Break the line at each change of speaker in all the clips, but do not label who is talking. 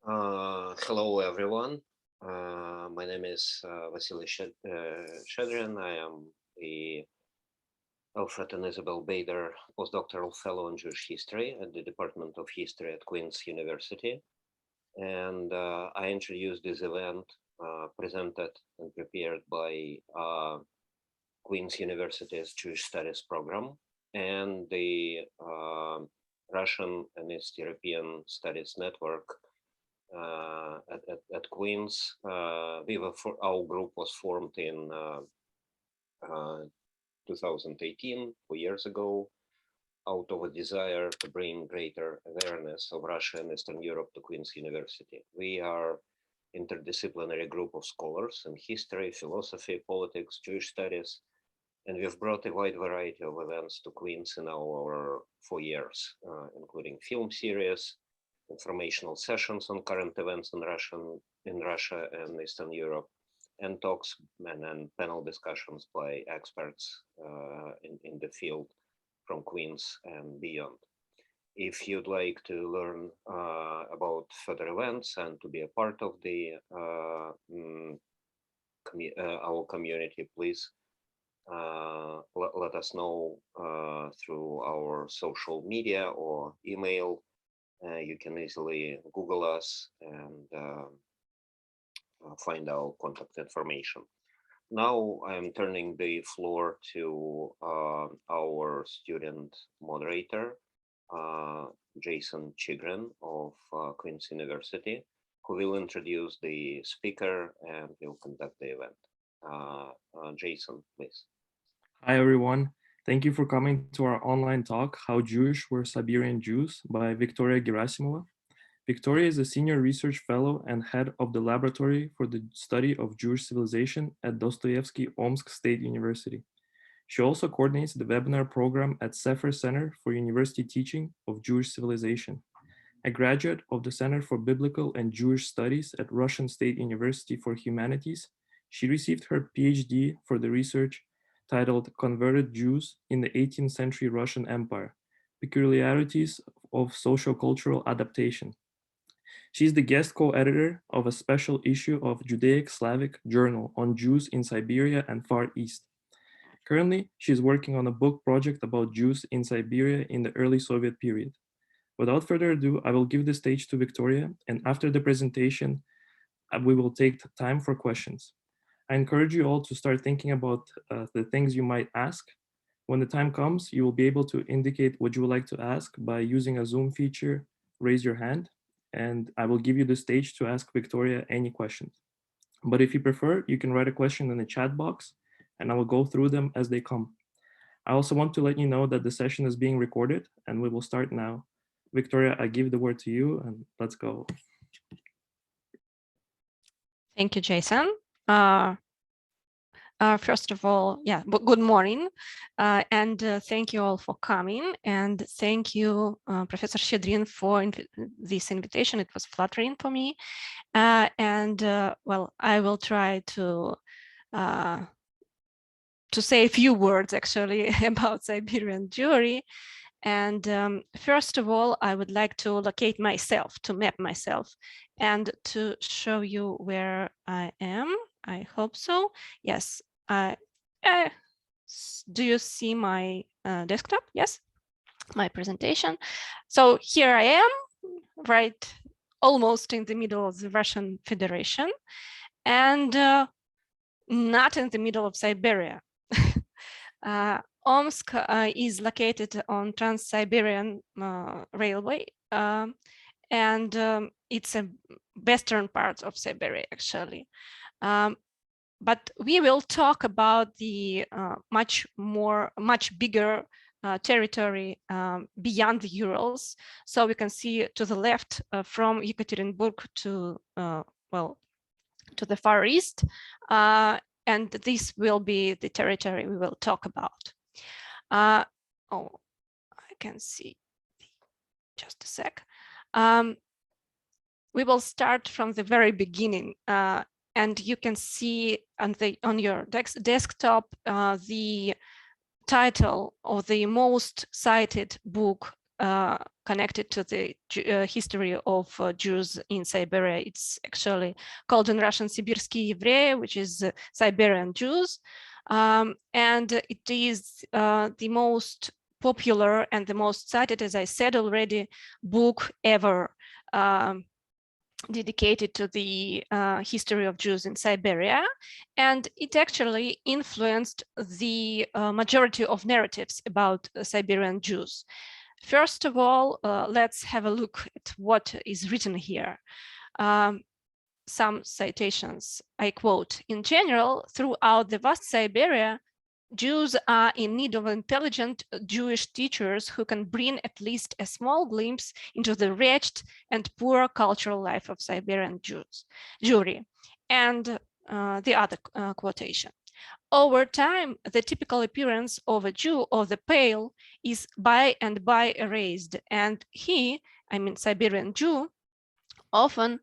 Hello, everyone. My name is Vasily Chigrin. I am the Alfred and Isabel Bader postdoctoral fellow in Jewish history at the Department of History at Queen's University. And I introduced this event presented and prepared by Queen's University's Jewish Studies program and the Russian and East European Studies Network at Queen's. Our group was formed in 2018, 4 years ago, out of a desire to bring greater awareness of Russia and Eastern Europe to Queen's University. We are interdisciplinary group of scholars in history, philosophy, politics, Jewish studies, and we've brought a wide variety of events to Queen's in our 4 years, including film series, informational sessions on current events in Russia and Eastern Europe, and talks and panel discussions by experts in the field from Queen's and beyond. If you'd like to learn about further events and to be a part of the our community, please let us know through our social media or email. You can easily Google us and find our contact information. Now I'm turning the floor to our student moderator, Jason Chigrin of Queen's University, who will introduce the speaker and will conduct the event. Jason, please.
Hi, everyone. Thank you for coming to our online talk, How Jewish Were Siberian Jews by Victoria Gerasimova. Victoria is a senior research fellow and head of the Laboratory for the Study of Jewish Civilization at Dostoevsky Omsk State University. She also coordinates the webinar program at Sefer Center for University Teaching of Jewish Civilization. A graduate of the Center for Biblical and Jewish Studies at Russian State University for Humanities, she received her PhD for the research titled Converted Jews in the 18th Century Russian Empire, Peculiarities of Sociocultural Adaptation. She's the guest co-editor of a special issue of Judaic-Slavic Journal on Jews in Siberia and Far East. Currently, she's working on a book project about Jews in Siberia in the early Soviet period. Without further ado, I will give the stage to Victoria, and after the presentation, we will take time for questions. I encourage you all to start thinking about the things you might ask. When the time comes, you will be able to indicate what you would like to ask by using a Zoom feature, raise your hand, and I will give you the stage to ask Victoria any questions. But if you prefer, you can write a question in the chat box, and I will go through them as they come. I also want to let you know that the session is being recorded, and we will start now. Victoria, I give the word to you, and let's go.
Thank you, Jason. First of all, good morning, and thank you all for coming, and thank you, Professor Chigrin, for this invitation. It was flattering for me, well, I will try to say a few words actually about Siberian Jewry. And first of all, I would like to locate myself, to map myself, and to show you where I am. I hope so. Yes. Do you see my desktop? Yes, my presentation. So here I am, right, almost in the middle of the Russian Federation, and not in the middle of Siberia. Omsk is located on Trans-Siberian Railway, and it's a western part of Siberia, actually. But we will talk about the much bigger territory beyond the Urals. So we can see to the left from Yekaterinburg to, to the Far East. And this will be the territory we will talk about. I can see, just a sec. We will start from the very beginning, and you can see on your desktop the title of the most cited book connected to the history of Jews in Siberia. It's actually called in Russian Sibirskие евреи, which is Siberian Jews. And it is the most popular and the most cited, as I said already, book ever dedicated to the history of Jews in Siberia, and it actually influenced the majority of narratives about Siberian Jews. First of all, let's have a look at what is written here. Some citations, I quote, "In general, throughout the vast Siberia, Jews are in need of intelligent Jewish teachers who can bring at least a small glimpse into the wretched and poor cultural life of Siberian Jews." Jewry. And the other quotation. "Over time, the typical appearance of a Jew of the Pale is by and by erased, and he, I mean Siberian Jew, often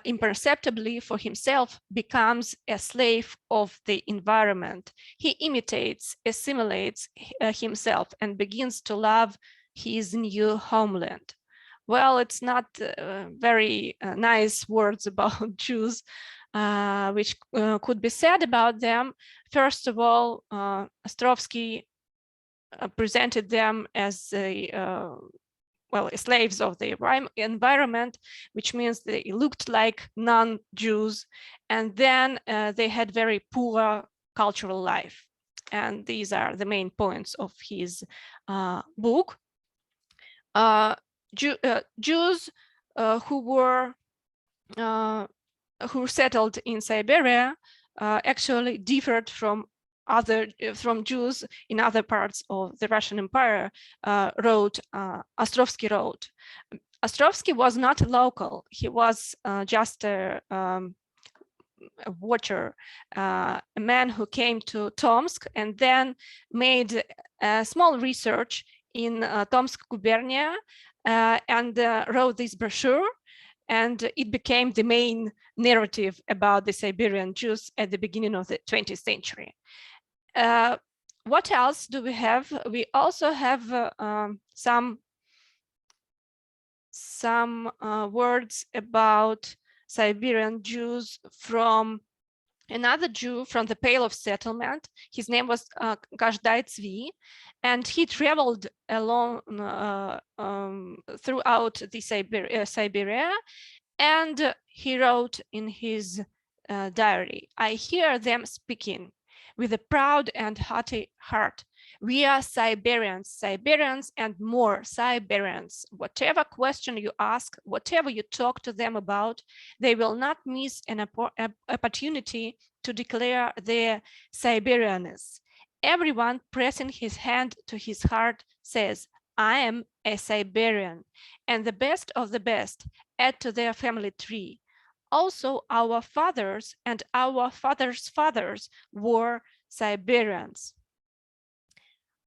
imperceptibly for himself becomes a slave of the environment. He imitates, assimilates himself and begins to love his new homeland." Well, it's not very nice words about Jews, which could be said about them. First of all, Dostoevsky presented them as slaves of the environment, which means they looked like non-Jews, and then they had very poor cultural life. And these are the main points of his book. Jews who settled in Siberia actually differed from Jews in other parts of the Russian Empire, Ostrovsky wrote. Ostrovsky was not local. He was just a watcher, a man who came to Tomsk and then made a small research in Tomsk gubernia and wrote this brochure. And it became the main narrative about the Siberian Jews at the beginning of the 20th century. What else do we have? We also have some words about Siberian Jews from another Jew from the Pale of Settlement. His name was Gajdai Tzvi, and he traveled along throughout the Siberia, and he wrote in his diary, "I hear them speaking with a proud and haughty heart. We are Siberians, Siberians and more Siberians. Whatever question you ask, whatever you talk to them about, they will not miss an opportunity to declare their Siberianness. Everyone pressing his hand to his heart says, I am a Siberian, and the best of the best add to their family tree. Also, our fathers and our fathers' fathers were Siberians."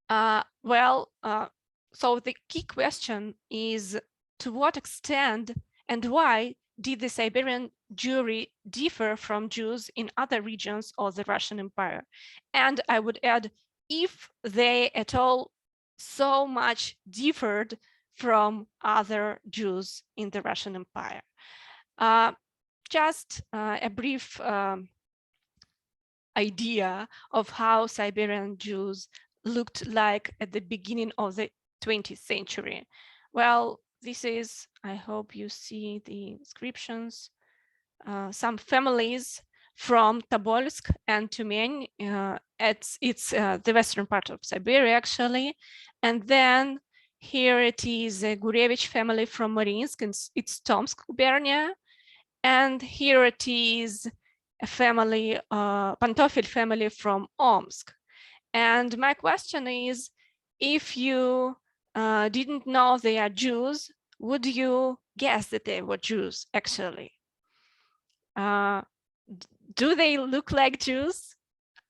So the key question is, to what extent and why did the Siberian Jewry differ from Jews in other regions of the Russian Empire? And I would add, if they at all so much differed from other Jews in the Russian Empire. Just a brief idea of how Siberian Jews looked like at the beginning of the 20th century. Well, this is, I hope you see the descriptions, some families from Tobolsk and Tyumen. It's the western part of Siberia, actually. And then here it is a Gurevich family from Mariinsk, and it's Tomsk gubernia. And here it is a family, Pantofil family from Omsk. And my question is, if you didn't know they are Jews, would you guess that they were Jews, actually? Do they look like Jews?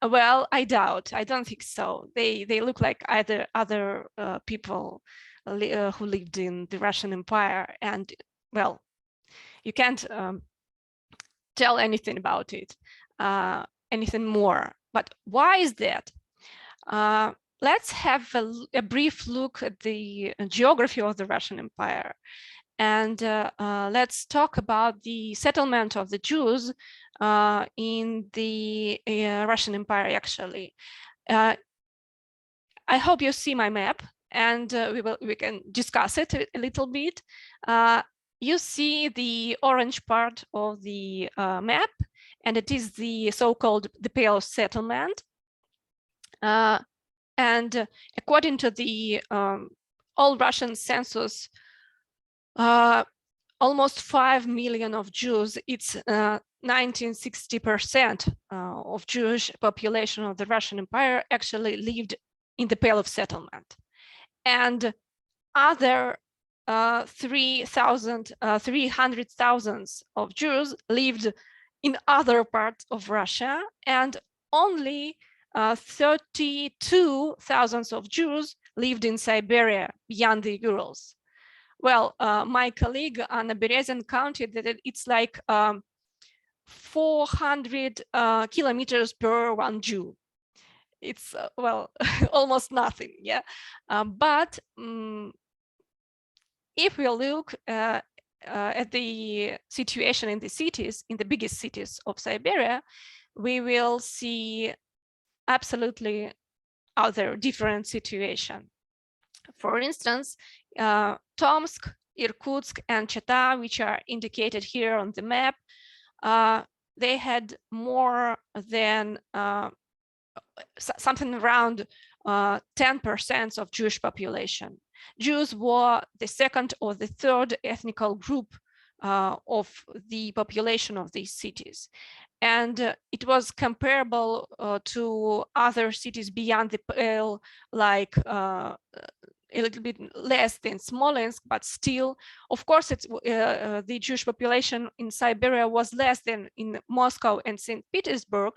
Well, I doubt. I don't think so. They look like either other people who lived in the Russian Empire. And, well, you can't tell anything about it, anything more. But why is that? let's have a brief look at the geography of the Russian Empire. And let's talk about the settlement of the Jews in the Russian Empire, actually. I hope you see my map, and we can discuss it a little bit. You see the orange part of the map, and it is the so-called the Pale settlement. And according to the all Russian census, almost 5 million of Jews, it's 1960% of Jewish population of the Russian Empire actually lived in the Pale of Settlement. And other 300,000 of Jews lived in other parts of Russia, and only 32,000 of Jews lived in Siberia beyond the Urals. Well, my colleague Anna Berezin counted that it's like 400 kilometers per one Jew. It's, well, almost nothing, yeah. But if we look at the situation in the cities, in the biggest cities of Siberia, we will see absolutely other different situation. For instance, Tomsk, Irkutsk, and Chita, which are indicated here on the map, they had more than something around 10% of Jewish population. Jews were the second or the third ethnical group of the population of these cities. And it was comparable to other cities beyond the Pale, like a little bit less than Smolensk, but still, of course, it's the Jewish population in Siberia was less than in Moscow and St. Petersburg,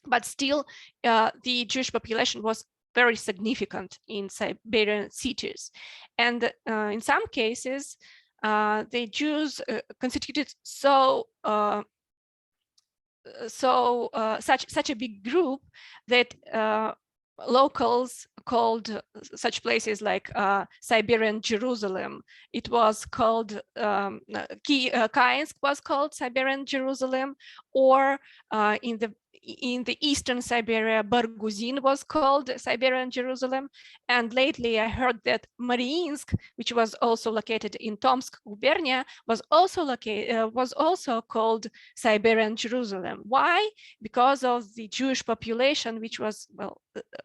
but still the Jewish population was very significant in Siberian cities. And in some cases, the Jews constituted such a big group that locals called such places like Siberian Jerusalem. It was called Kainsk was called Siberian Jerusalem, or in the eastern Siberia, Barguzin was called Siberian Jerusalem. And lately I heard that Mariinsk, which was also located in Tomsk gubernia, was also called Siberian Jerusalem. Why? Because of the Jewish population, which was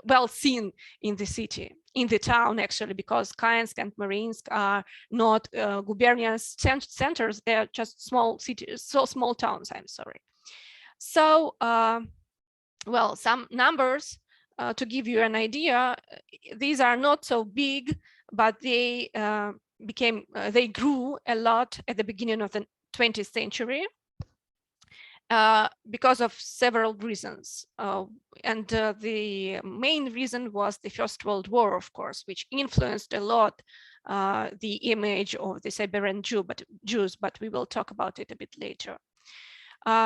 well seen in the city, in the town, actually, because Kainsk and Mariinsk are not gubernia centers, they're just small cities, so small towns, I'm sorry. So, well, some numbers to give you an idea. These are not so big, but they they grew a lot at the beginning of the 20th century because of several reasons. And the main reason was the First World War, of course, which influenced a lot the image of the Siberian Jews, but we will talk about it a bit later.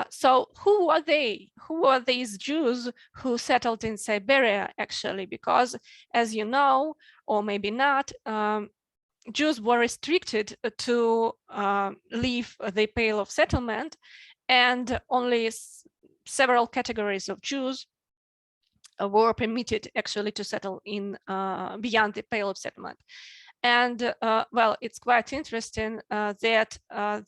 So who are they? Who are these Jews who settled in Siberia, actually? Because, as you know, or maybe not, Jews were restricted to leave the Pale of Settlement, and only several categories of Jews were permitted actually to settle in beyond the Pale of Settlement. And well, it's quite interesting that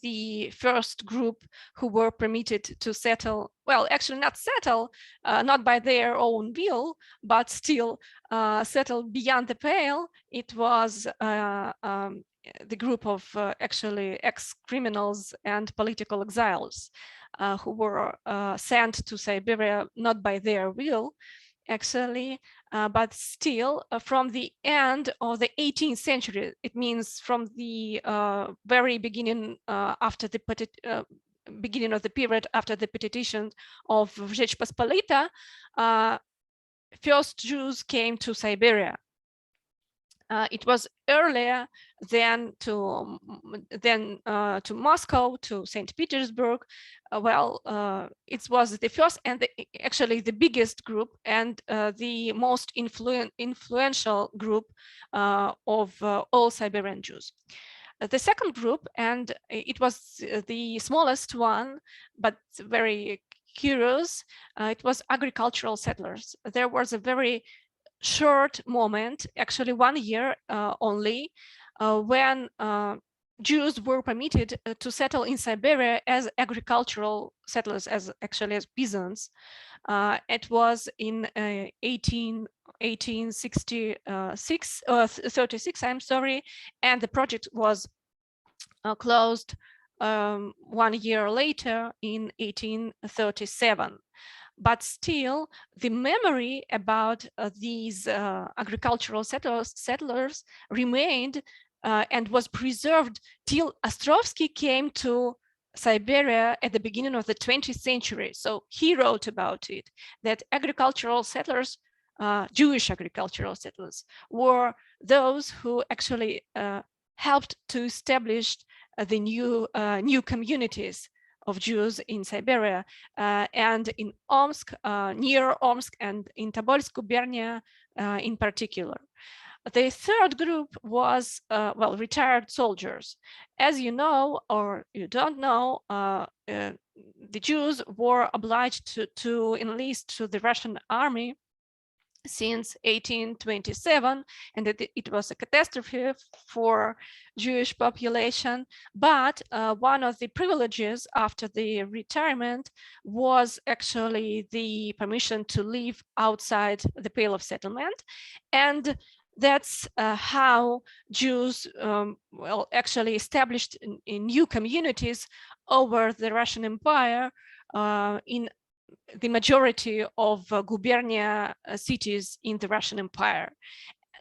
the first group who were permitted to settle, well, actually not settle, not by their own will, but still settle beyond the Pale, it was the group of actually ex-criminals and political exiles who were sent to Siberia not by their will, actually, but still from the end of the 18th century, it means from the very beginning after the beginning of the period after the petition of Rzeczpospolita, first Jews came to Siberia. It was earlier than to Moscow, to St. Petersburg. It was the first and actually the biggest group and the most influential group of all Siberian Jews. The second group, and it was the smallest one, but very curious, it was agricultural settlers. There was a very short moment, actually 1 year only, when Jews were permitted to settle in Siberia as agricultural settlers, as peasants. It was in 36, I'm sorry, and the project was closed 1 year later in 1837. But still, the memory about these agricultural settlers remained and was preserved till Ostrovsky came to Siberia at the beginning of the 20th century. So he wrote about it, that agricultural settlers, Jewish agricultural settlers, were those who actually helped to establish the new communities of Jews in Siberia and in Omsk, near Omsk, and in Tobolsk gubernia in particular. The third group was, retired soldiers. As you know, or you don't know, the Jews were obliged to enlist to the Russian army since 1827, and that it was a catastrophe for Jewish population. But one of the privileges after the retirement was actually the permission to live outside the Pale of Settlement. And that's how Jews actually established in new communities over the Russian Empire in the majority of gubernia cities in the Russian Empire.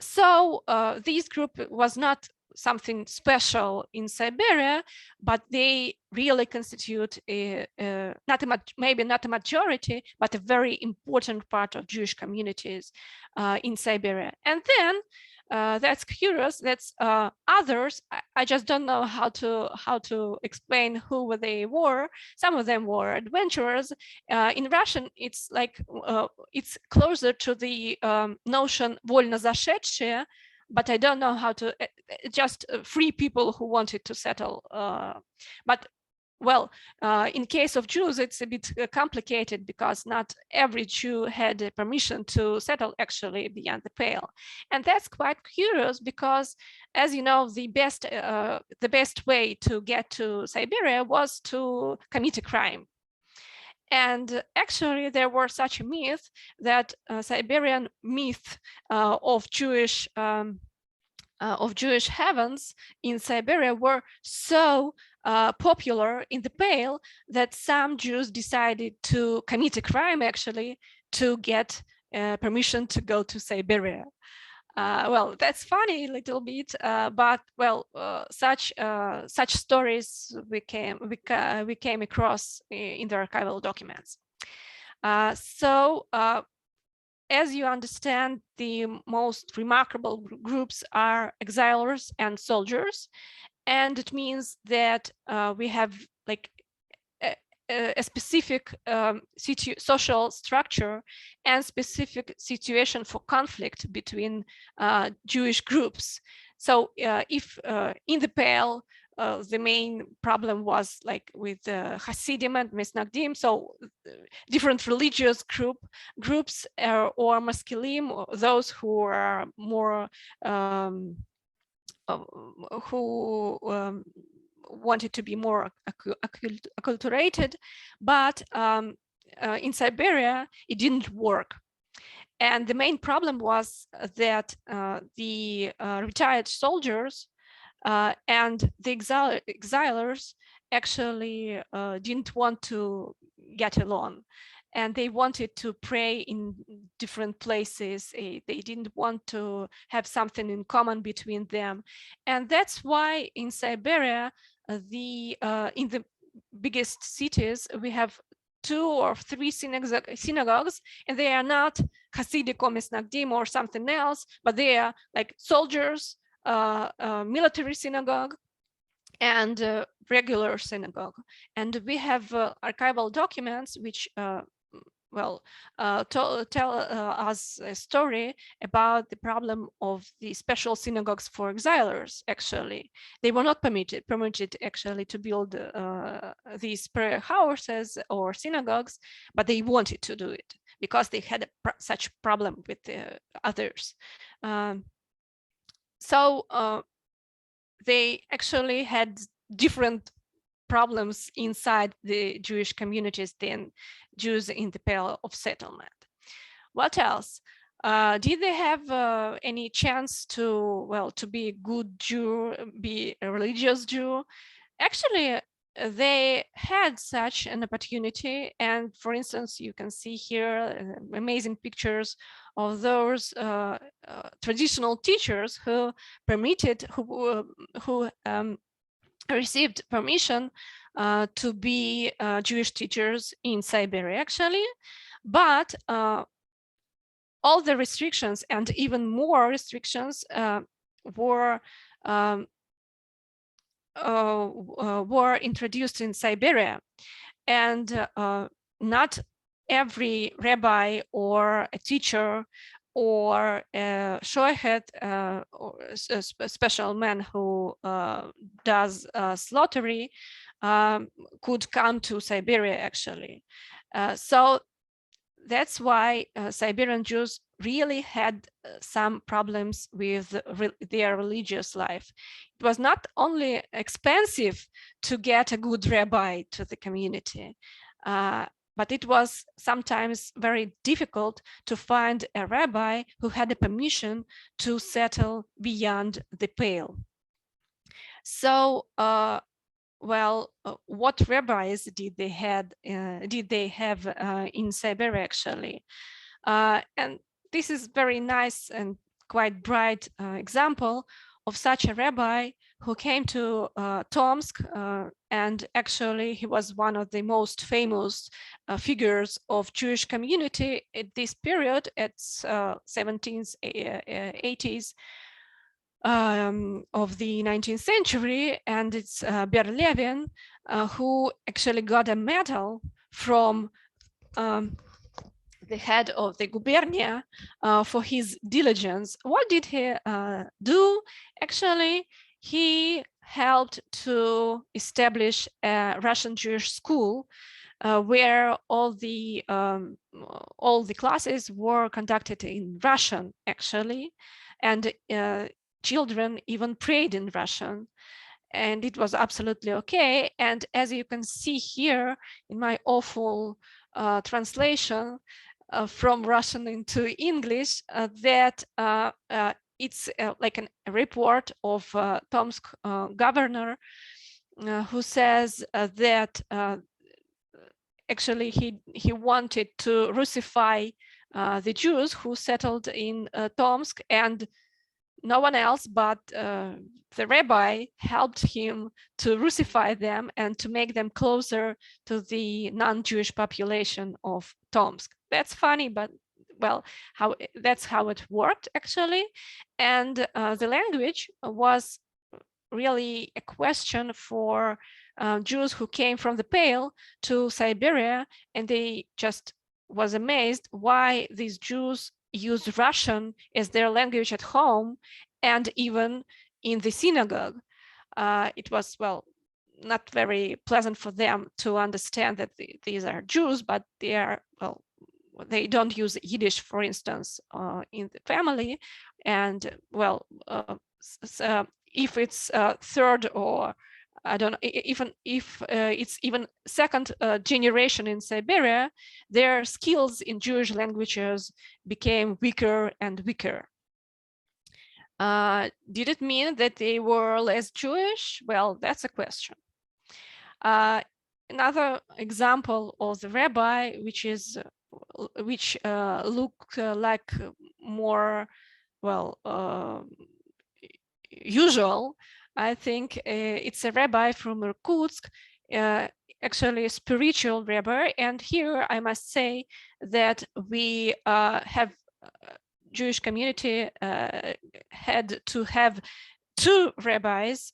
So this group was not something special in Siberia, but they really constitute maybe not a majority, but a very important part of Jewish communities in Siberia. And then that's curious. That's others. I just don't know how to explain who they were. Some of them were adventurers. In Russian, it's like it's closer to the notion "вольно зашедшие," but I don't know how to. Just free people who wanted to settle. But well, in case of Jews, it's a bit complicated because not every Jew had permission to settle actually beyond the Pale. And that's quite curious because, as you know, the best way to get to Siberia was to commit a crime. And actually, there was such a myth that Siberian myth of Jewish heavens in Siberia were so popular in the Pale that some Jews decided to commit a crime actually to get permission to go to Siberia. Well, that's funny a little bit, but well, such stories we came across in the archival documents. As you understand, the most remarkable groups are exilers and soldiers, and it means that we have like a specific social structure and specific situation for conflict between Jewish groups. So if in the Pale, the main problem was like with Hasidim and Mesnagdim, so different religious groups or Maskilim, or those who are more who wanted to be more acculturated, but in Siberia it didn't work. And the main problem was that the retired soldiers and the exilers actually didn't want to get along, and they wanted to pray in different places. They didn't want to have something in common between them. And that's why in Siberia, in the biggest cities, we have 2 or 3 synagogues, and they are not Hasidic or Misnagdim or something else, but they are like soldiers, military synagogue, and regular synagogue. And we have archival documents which tell us a story about the problem of the special synagogues for exilers. Actually, they were not permitted actually to build these prayer houses or synagogues, but they wanted to do it because they had such problem with the others. So they actually had different problems inside the Jewish communities than Jews in the Pale of Settlement. What else? Did they have any chance to be a good Jew, be a religious Jew? Actually, they had such an opportunity, and for instance, you can see here amazing pictures of those traditional teachers who received permission to be Jewish teachers in Siberia, actually, but all the restrictions and even more restrictions were introduced in Siberia, and not every rabbi or a teacher or a shoyhet, or a special man who does slaughtery could come to Siberia, actually. So that's why Siberian Jews really had some problems with their religious life. It was not only expensive to get a good rabbi to the community, but it was sometimes very difficult to find a rabbi who had the permission to settle beyond the Pale. So, what rabbis did they have in Siberia, actually? And this is very nice and quite bright example of such a rabbi who came to Tomsk, and actually he was one of the most famous figures of Jewish community at this period, at 1780s of the 19th century, and it's Berlevin who actually got a medal from the head of the gubernia for his diligence. What did he do? Actually, he helped to establish a Russian Jewish school where all the classes were conducted in Russian, actually, and children even prayed in Russian, and it was absolutely okay. And as you can see here in my awful translation from Russian into English, that it's like a report of Tomsk governor who says that actually he wanted to Russify the Jews who settled in Tomsk, and no one else but the rabbi helped him to Russify them and to make them closer to the non-Jewish population of Tomsk. That's funny, but well, that's how it worked, actually. And the language was really a question for Jews who came from the Pale to Siberia, and they just was amazed why these Jews use Russian as their language at home and even in the synagogue. It was, well, not very pleasant for them to understand that these are Jews, but they are, well, they don't use Yiddish, for instance, in the family. And well, if it's third, or I don't know, even if it's even second generation in Siberia, their skills in Jewish languages became weaker and weaker. Did it mean that they were less Jewish? Well, that's a question. Another example of the rabbi, which look like more, well, usual, I think it's a rabbi from Irkutsk. actually spiritual rabbi. And here I must say that we have Jewish community had to have two rabbis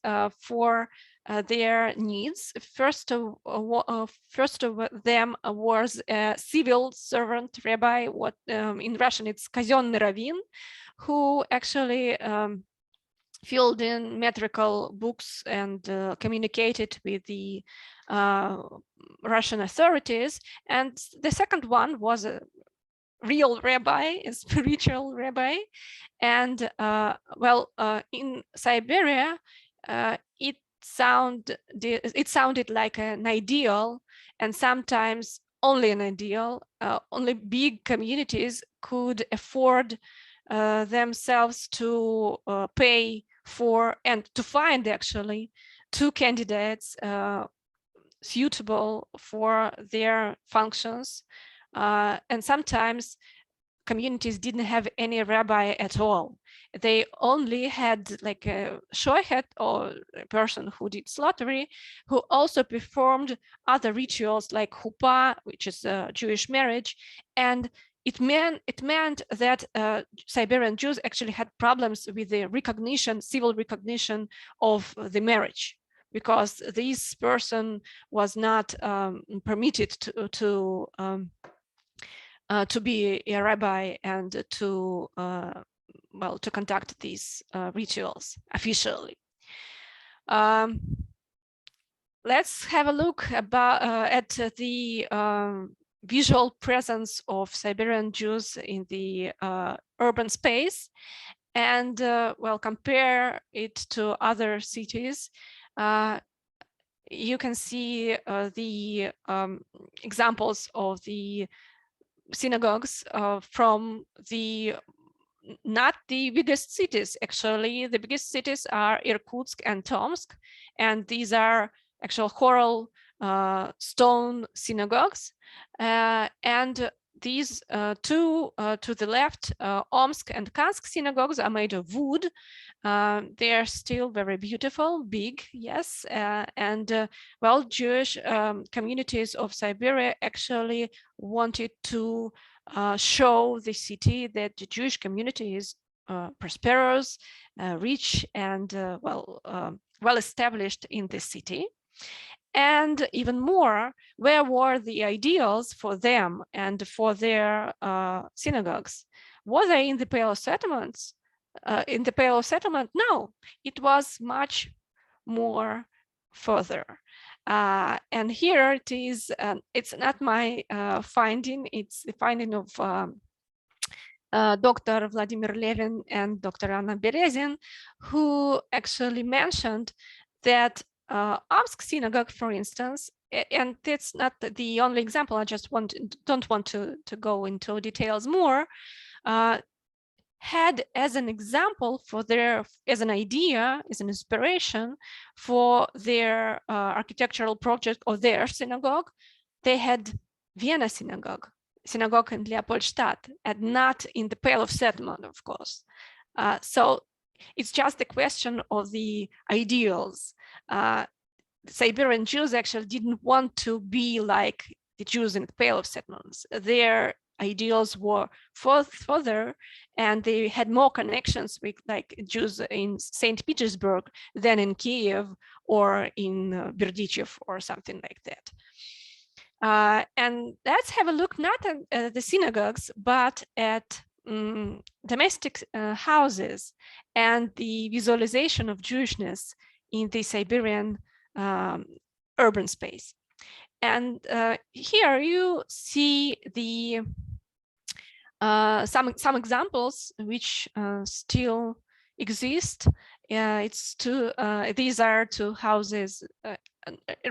for their needs. First of them was a civil servant rabbi, what in Russian it's казенный раввин, who actually filled in metrical books and communicated with the Russian authorities. And the second one was a real rabbi, a spiritual rabbi. And in Siberia, it sounded like an ideal, and sometimes only an ideal. Only big communities could afford themselves to pay for and to find actually two candidates suitable for their functions. And sometimes communities didn't have any rabbi at all. They only had like a shoyhet, or a person who did slaughtery, who also performed other rituals like huppah, which is a Jewish marriage. And it meant that Siberian Jews actually had problems with the recognition, civil recognition of the marriage, because this person was not permitted to be a rabbi and to conduct these rituals officially. Let's have a look at the visual presence of Siberian Jews in the urban space, and compare it to other cities. You can see the examples of the synagogues from not the biggest cities. Actually, the biggest cities are Irkutsk and Tomsk, and these are actual choral stone synagogues. And these two to the left, Omsk and Kansk synagogues, are made of wood. They are still very beautiful, big, yes. Jewish communities of Siberia actually wanted to show the city that the Jewish community is prosperous, rich, and well established in the city. And even more, where were the ideals for them and for their synagogues? Were they in the Pale of Settlements? In the Pale of Settlement? No, it was much more further. And here it is, it's not my finding, it's the finding of Dr. Vladimir Levin and Dr. Anna Berezin, who actually mentioned that Omsk synagogue, for instance, and it's not the only example, I just don't want to go into details more, had as an example for as an idea, as an inspiration for their architectural project of their synagogue, they had Vienna synagogue in Leopoldstadt, and not in the Pale of Settlement, of course. So it's just a question of the ideals. Siberian Jews actually didn't want to be like the Jews in the Pale of Settlements. Their ideals were further, and they had more connections with like Jews in St. Petersburg than in Kiev or in Berdichev or something like that. And let's have a look not at the synagogues, but at domestic houses and the visualization of Jewishness in the Siberian urban space. And here you see the some examples which still exist. These are two houses,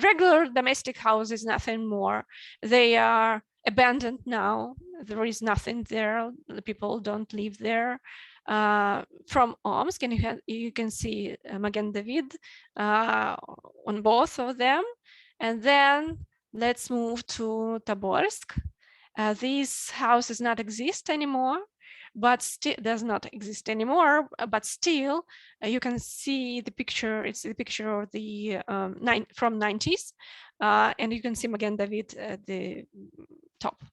regular domestic houses, nothing more. They are abandoned now. There is nothing there. The people don't live there. From Omsk, and you can see Magen David on both of them. And then let's move to Tobolsk. These houses not exist anymore. but still does not exist anymore. But still, you can see the picture. It's the picture of the from 90s, and you can see Magen David at the top.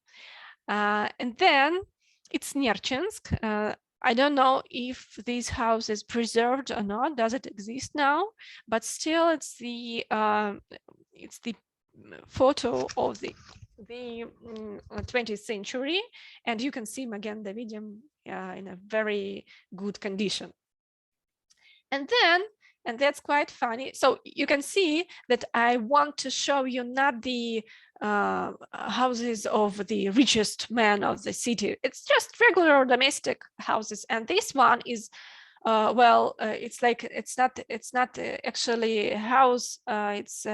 And then it's Nerchinsk. I don't know if this house is preserved or not. Does it exist now? But still, it's the photo of the 20th century, and you can see Magen Davidim in a very good condition. And then, and that's quite funny. So you can see that I want to show you not the houses of the richest men of the city. It's just regular domestic houses. And this one is, it's like, it's not actually a house. It's,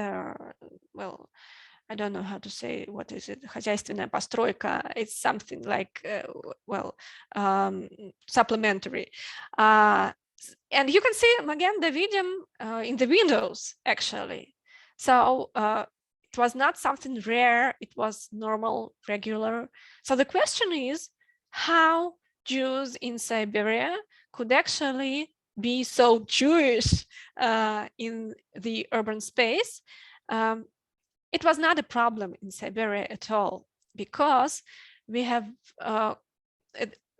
well, I don't know how to say, what is it? Хозяйственная постройка. It's something like, supplementary. And you can see Magen Davidim in the windows, actually. So it was not something rare. It was normal, regular. So the question is how Jews in Siberia could actually be so Jewish in the urban space. It was not a problem in Siberia at all, because we have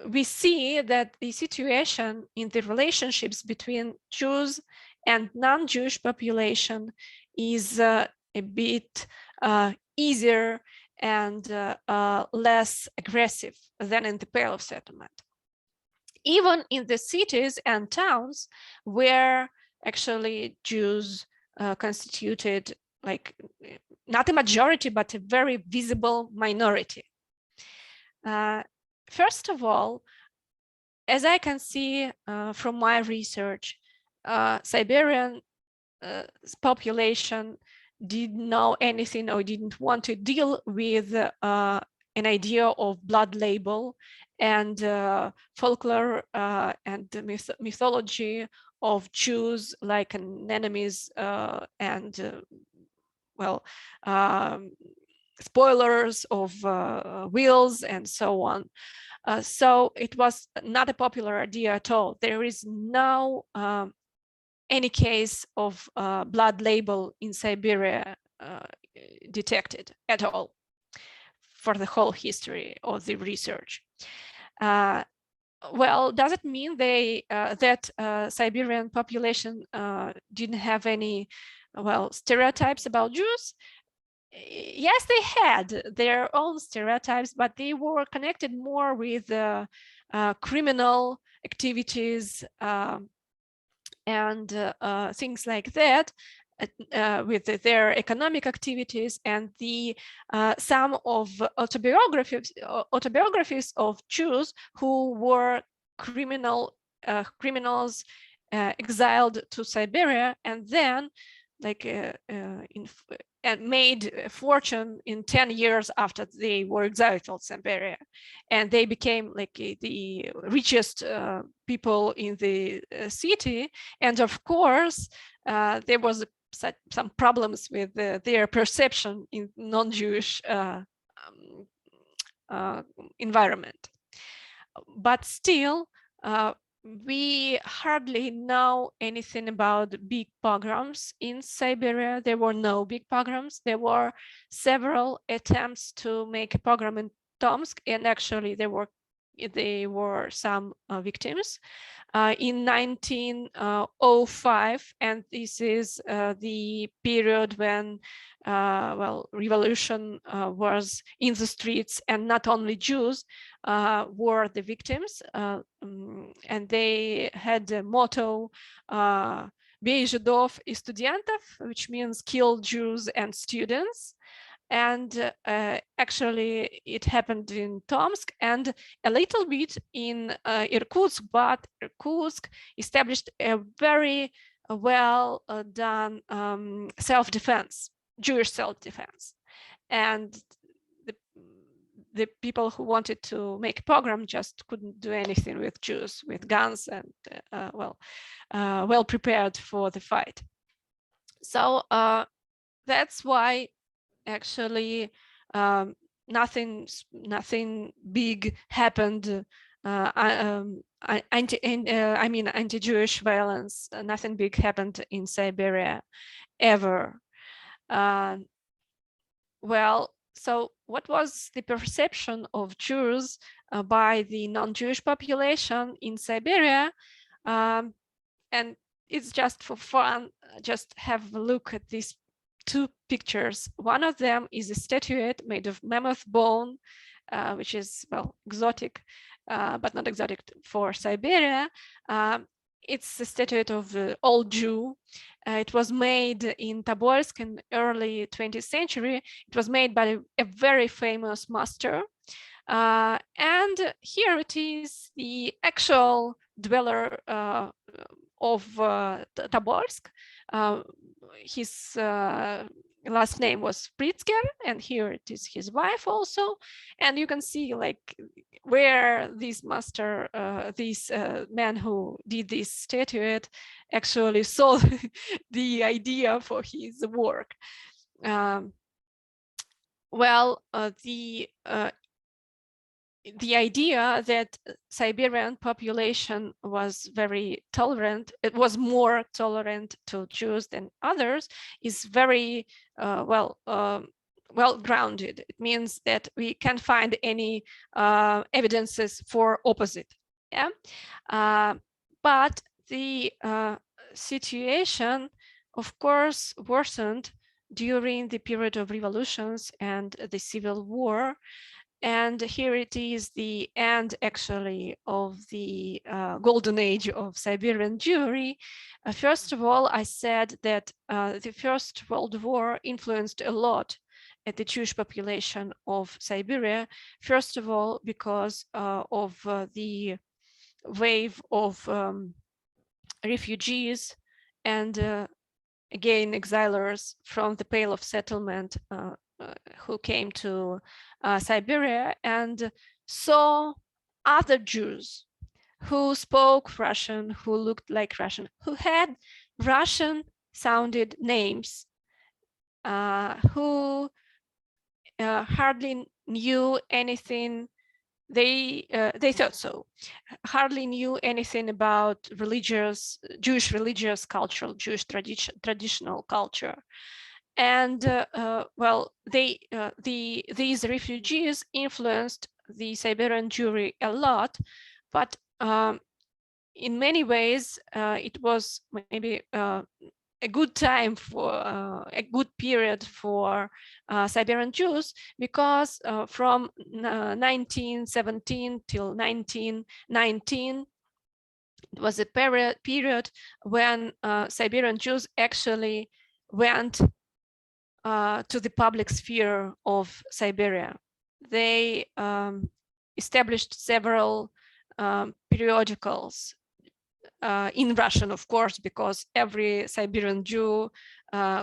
we see that the situation in the relationships between Jews and non-Jewish population is a bit easier and less aggressive than in the Pale of Settlement. Even in the cities and towns where actually Jews constituted, like, not a majority, but a very visible minority. First of all, as I can see from my research, Siberian population didn't know anything or didn't want to deal with an idea of blood label and folklore and mythology of Jews like enemies and spoilers of wills and so on. So it was not a popular idea at all. There is no any case of blood label in Siberia detected at all for the whole history of the research. Well, does it mean that Siberian population didn't have any, stereotypes about Jews? Yes, they had their own stereotypes, but they were connected more with criminal activities and things like that, with their economic activities, and the some of autobiographies of Jews who were criminals exiled to Siberia, and then and made a fortune in 10 years after they were exiled from Siberia, and they became like the richest people in the city. And of course, there was some problems with their perception in non-Jewish environment. But still, we hardly know anything about big pogroms in Siberia. There were no big pogroms. There were several attempts to make a pogrom in Tomsk, and actually there were some victims in 1905, and this is the period when revolution was in the streets, and not only Jews were the victims, and they had the motto «Бей жидов и студентов», which means kill Jews and students. And actually it happened in Tomsk and a little bit in Irkutsk, but Irkutsk established a very well done self-defense, Jewish self-defense. And the people who wanted to make a pogrom just couldn't do anything with Jews with guns and well prepared for the fight. So that's why actually nothing big happened anti-Jewish violence. Nothing big happened in Siberia ever. Well, so what was the perception of Jews by the non-Jewish population in Siberia? And it's just for fun, just have a look at these two pictures. One of them is a statuette made of mammoth bone, which is, well, exotic, but not exotic for Siberia. It's a statuette of an old Jew. It was made in Tobolsk in early 20th century. It was made by a very famous master. And here it is, the actual dweller of Tobolsk. His last name was Pritzker, and here it is his wife also. And you can see like where this master, this man who did this statuette actually saw the idea for his work. The idea that Siberian population was very tolerant, it was more tolerant to Jews than others, is very well grounded. It means that we can't find any evidences for opposite. Yeah, but the situation, of course, worsened during the period of revolutions and the civil war. And here it is the end, actually, of the golden age of Siberian Jewry. First of all, I said that the First World War influenced a lot at the Jewish population of Siberia. First of all, because of the wave of refugees and again exilers from the Pale of Settlement who came to Siberia and saw other Jews who spoke Russian, who looked like Russian, who had Russian sounded names, who hardly knew anything. They thought so, hardly knew anything about Jewish religious culture, Jewish traditional culture. And well, these refugees influenced the Siberian Jewry a lot, but in many ways it was maybe a good time for a good period for Siberian Jews, because from 1917 till 1919 it was a period when Siberian Jews actually went to the public sphere of Siberia. They established several periodicals in Russian, of course, because every Siberian Jew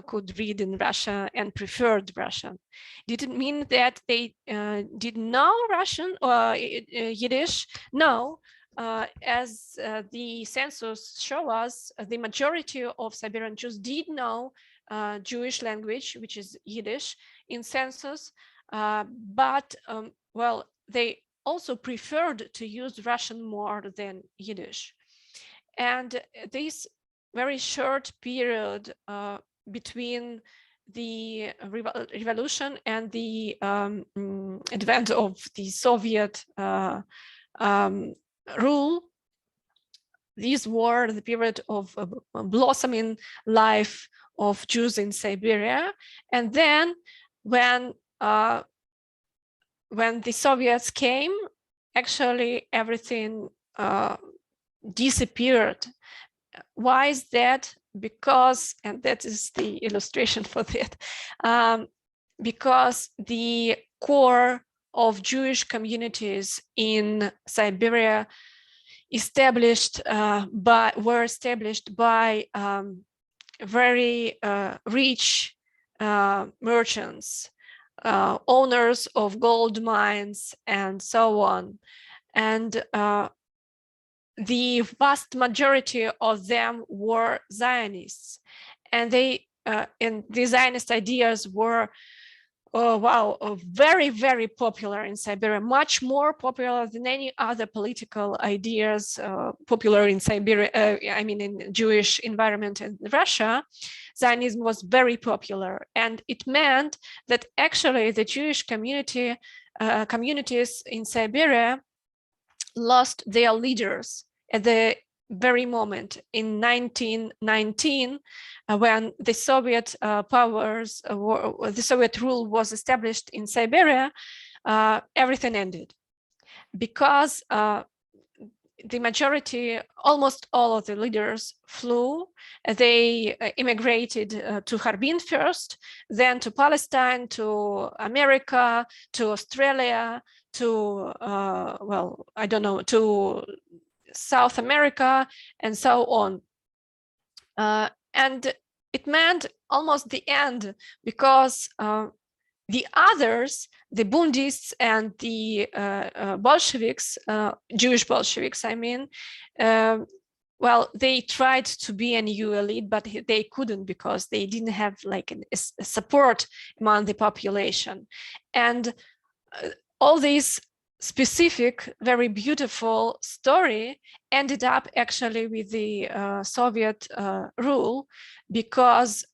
could read in Russian and preferred Russian. Did it mean that they didn't know Russian or Yiddish? No. As the census show us, the majority of Siberian Jews did know Jewish language, which is Yiddish, in census, but well, they also preferred to use Russian more than Yiddish. And this very short period between the revolution and the advent of the Soviet rule, these were the period of blossoming life of Jews in Siberia. And then when the Soviets came, actually everything disappeared. Why is that? Because, and that is the illustration for that, because the core of Jewish communities in Siberia were established by very rich merchants, owners of gold mines, and so on. And the vast majority of them were Zionists, and the Zionist ideas were Oh, wow, very, very popular in Siberia, much more popular than any other political ideas popular in Siberia, I mean, in Jewish environment in Russia. Zionism was very popular, and it meant that actually the Jewish communities in Siberia lost their leaders at the very moment in 1919, when the Soviet the Soviet rule was established in Siberia. Everything ended because the majority, almost all of the leaders flew. They immigrated to Harbin first, then to Palestine, to America, to Australia, to, well, I don't know, to South America, and so on. And it meant almost the end, because the others, the Bundists and the Bolsheviks, Jewish Bolsheviks, I mean, well, they tried to be a new elite, but they couldn't, because they didn't have like a support among the population. And all these specific, very beautiful story ended up actually with the Soviet rule, because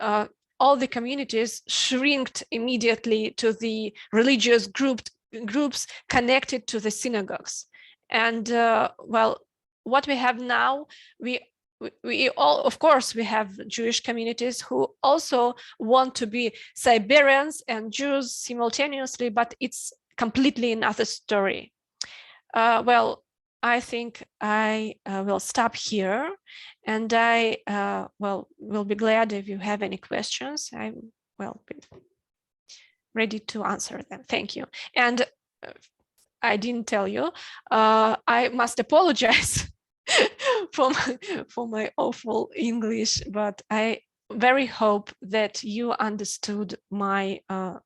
all the communities shrinked immediately to the religious groups connected to the synagogues. And well, what we have now, we all, of course, we have Jewish communities who also want to be Siberians and Jews simultaneously, but it's completely another story. Well, I think I will stop here, and I will be glad if you have any questions. I will be ready to answer them. Thank you. And I didn't tell you, I must apologize for my awful English, but I very hope that you understood my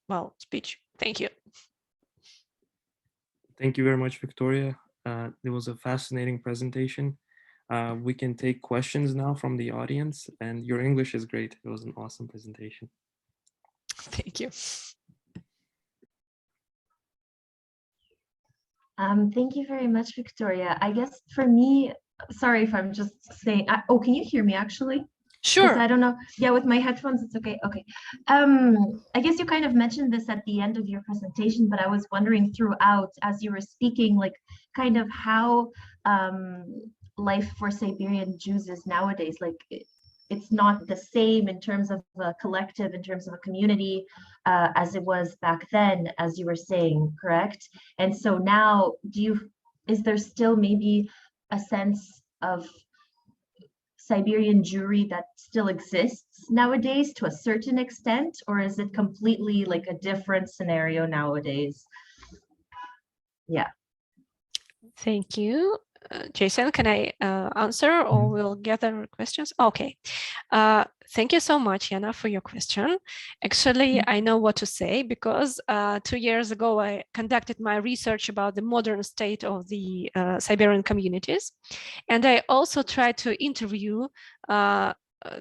well, speech. Thank you.
Thank you very much, Victoria. It was a fascinating presentation. We can take questions now from the audience, and your English is great. It was an awesome presentation.
Thank you.
Thank you very much, Victoria. I guess for me, sorry if I'm just saying, oh, can you hear me actually?
Sure.
I don't know. Yeah, with my headphones, it's okay. Okay. I guess you kind of mentioned this at the end of your presentation, but I was wondering throughout, as you were speaking, like kind of how life for Siberian Jews is nowadays. Like it's not the same in terms of a collective, in terms of a community, as it was back then, as you were saying, correct? And so now, is there still maybe a sense of Siberian Jewry that still exists nowadays to a certain extent, or is it completely like a different scenario nowadays? Yeah.
Thank you. Jason, can I answer, or we'll gather questions? Okay. Thank you so much, Yana, for your question. Actually, I know what to say, because 2 years ago, I conducted my research about the modern state of the Siberian communities. And I also tried to interview the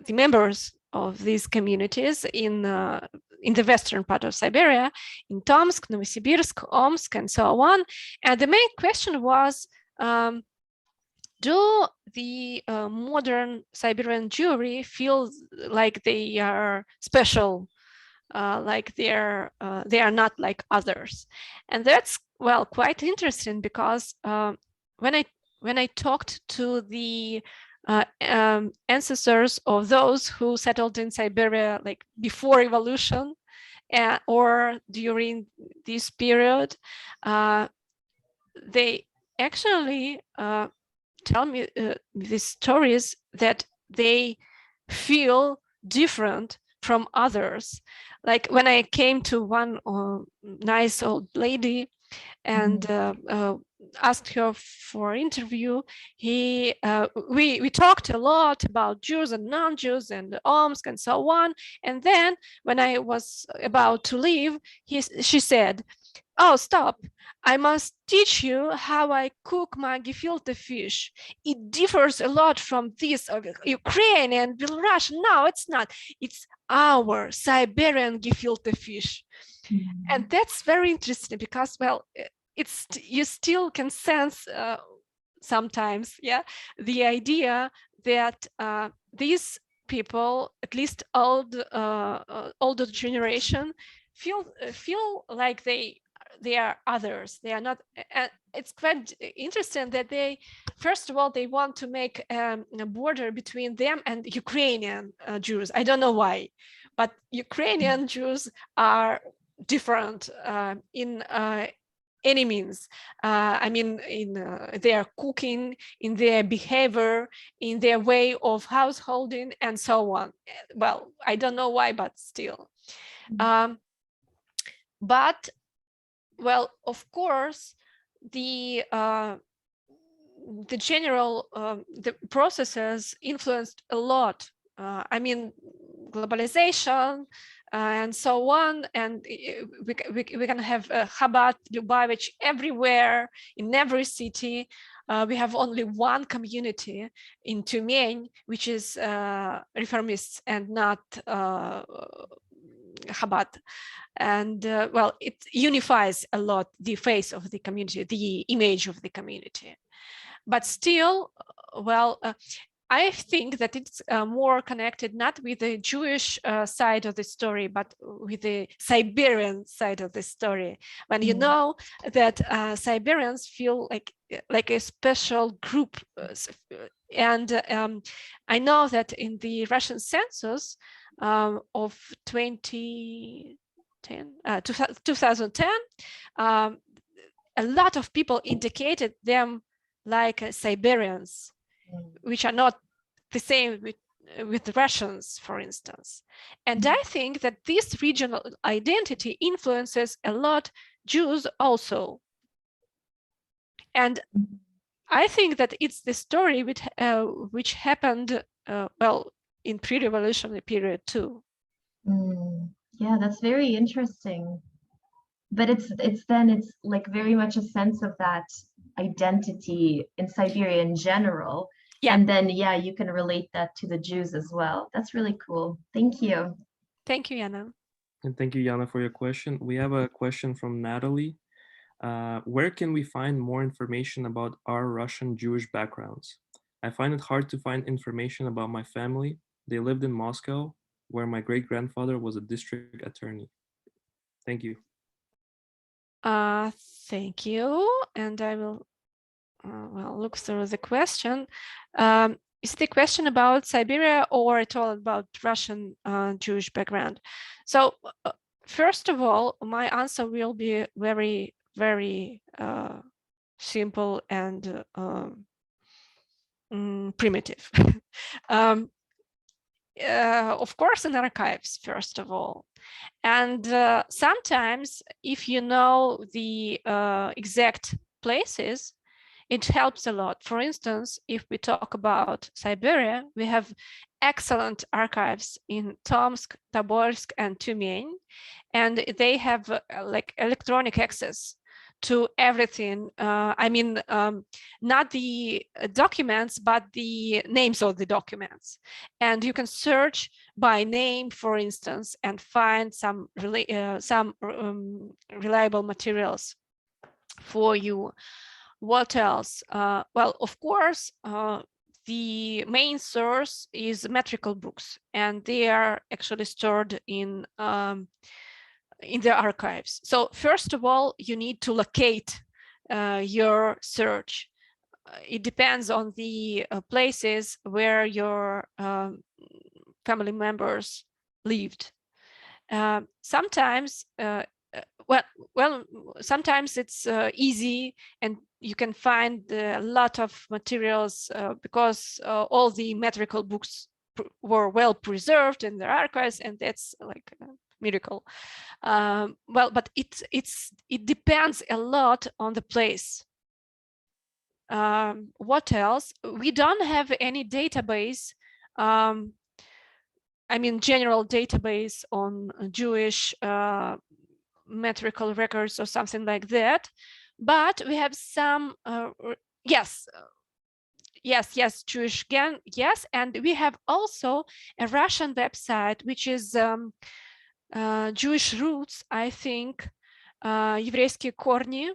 members of these communities in the western part of Siberia, in Tomsk, Novosibirsk, Omsk, and so on. And the main question was, do the modern Siberian Jewry feel like they are special, like they are not like others? And that's, well, quite interesting, because when I talked to the ancestors of those who settled in Siberia like before evolution or during this period, they actually tell me these stories that they feel different from others. Like when I came to one nice old lady and asked her for interview, we talked a lot about Jews and non-Jews and Omsk and so on. And then when I was about to leave, she said, Oh, stop. I must teach you how I cook my gefilte fish. It differs a lot from this of Ukrainian, Belarusian. No, it's not. It's our Siberian gefilte fish. And that's very interesting because, well, it's you still can sense sometimes, yeah, the idea that these people, at least older generation, feel like they are others. They are not. It's quite interesting that they, first of all, they want to make a border between them and Ukrainian Jews. I don't know why, but Ukrainian Jews are different in any means. I mean, in their cooking, in their behavior, in their way of householding, and so on. Well, I don't know why, but still. But, well, of course, the general the processes influenced a lot. I mean, globalization and so on, and we can have Chabad, Lubavitch everywhere, in every city. We have only one community in Tyumen, which is reformists and not Chabad. And well, it unifies a lot the face of the community, the image of the community. But still, well, I think that it's more connected not with the Jewish side of the story, but with the Siberian side of the story. When you know that Siberians feel like a special group. And I know that in the Russian census of 2010, a lot of people indicated them like Siberians, which are not the same with the Russians, for instance. And I think that this regional identity influences a lot Jews also. And I think that it's the story which happened, well, in pre-revolutionary period too.
Yeah, that's very interesting. But it's like very much a sense of that identity in Siberia in general.
Yeah.
And then, yeah, you can relate that to the Jews as well. That's really cool. Thank you.
Thank you, Yana.
And thank you, Yana, for your question. We have a question from Natalie. Where can we find more information about our Russian Jewish backgrounds? I find it hard to find information about my family. They lived in Moscow, where my great-grandfather was a district attorney. Thank you.
Thank you. And I will well, look through the question. Is the question about Siberia or at all about Russian Jewish background? So first of all, my answer will be very, very simple and primitive. Of course, in archives, first of all. And sometimes if you know the exact places, it helps a lot. For instance, if we talk about Siberia, we have excellent archives in Tomsk, Tobolsk, and Tyumen, and they have like electronic access to everything. I mean, not the documents, but the names of the documents. And you can search by name, for instance, and find some reliable materials for you. What else? Well, of course, the main source is metrical books, and they are actually stored in the archives. So first of all, you need to locate your search. It depends on the places where your family members lived. Sometimes well, sometimes it's easy and you can find a lot of materials because all the metrical books were well preserved in their archives, and that's like a miracle. Well, but it depends a lot on the place. What else? We don't have any database. I mean, general database on Jewish metrical records or something like that, but we have some, yes, Jewish Gen, yes, and we have also a Russian website, which is Jewish Roots, I think, еврейские корни,